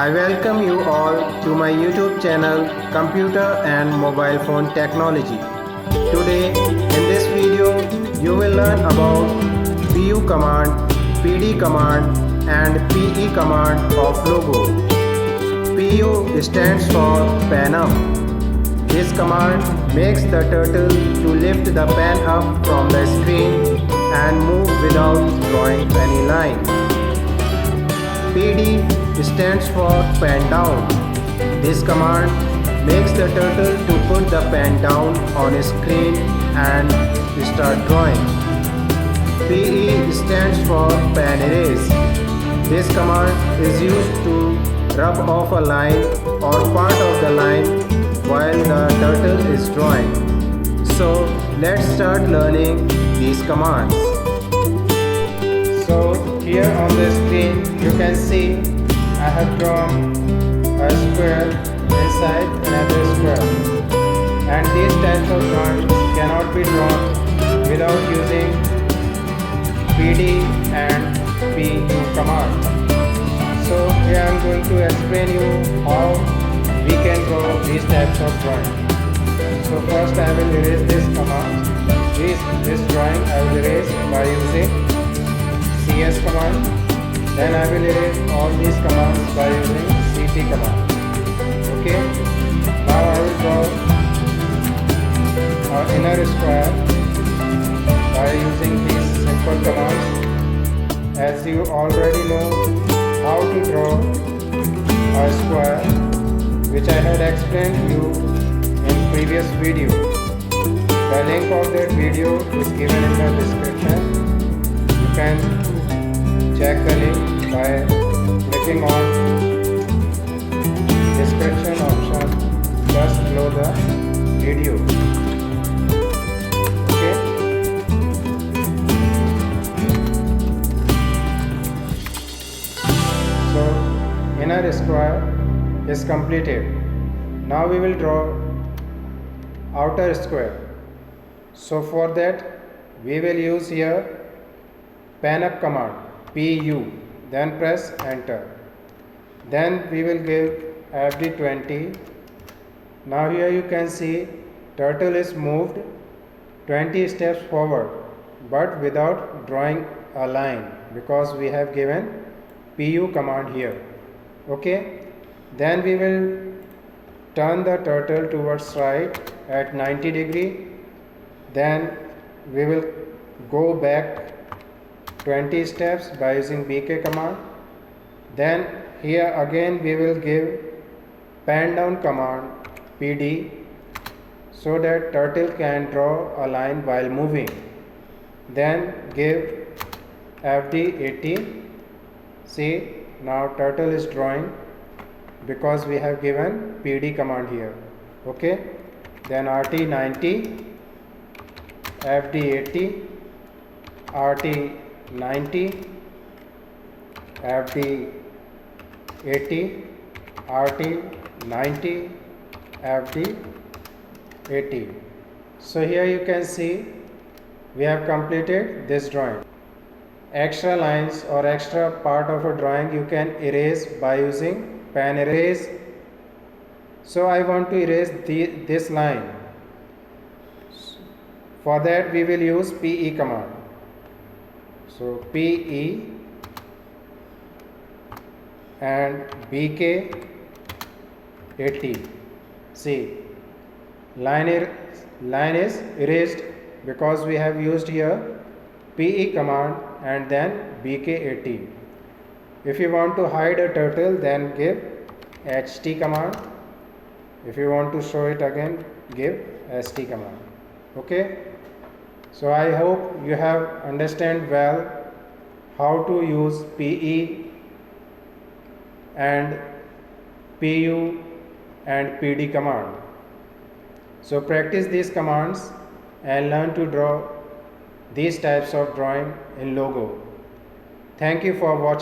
I welcome you all to my YouTube channel Computer and Mobile Phone Technology. Today in this video you will learn about PU command, PD command and PE command of logo. PU stands for pan up. This command makes the turtle to lift the pan up from the screen and move without drawing any line. PD stands for pan down. This command makes the turtle to put the pen down on a screen and start drawing. PE stands for pen erase. This command is used to rub off a line or part of the line while the turtle is drawing. So let's start learning these commands. So here on the screen you can see I have drawn a square inside another square, and these types of drawings cannot be drawn without using PD and PU command. So here I am going to explain you how we can draw these types of drawing. So first I will erase this command. This drawing I will erase by using CS command. Then I will erase all these commands by using CT command. Okay. Now I will draw our inner square by using these simple commands. As you already know how to draw a square, which I had explained to you in previous video. The link of that video is given in the description. You can check the link by clicking on description option just below the video. Okay. So inner square is completed. Now we will draw outer square. So for that we will use here pan up command. PU, then press enter. Then we will give FD20. Now here you can see turtle is moved 20 steps forward but without drawing a line because we have given PU command here. Okay. Then we will turn the turtle towards right at 90 degree. Then we will go back 20 steps by using BK command. Then here again we will give pan down command PD so that turtle can draw a line while moving. Then give FD80. See, now turtle is drawing because we have given PD command here. Okay. Then RT90, FD80, RT90, FD80, RT90, FD80. So here you can see we have completed this drawing. Extra lines or extra part of a drawing you can erase by using pan erase. So I want to erase this line. For that we will use PE command. So PE and BK 80. See, line is erased because we have used here PE command and then BK 80. If you want to hide a turtle, then give HT command. If you want to show it again, give ST command. Okay. So I hope you have understand well how to use PE and PU and PD command. So practice these commands and learn to draw these types of drawing in logo. Thank you for watching.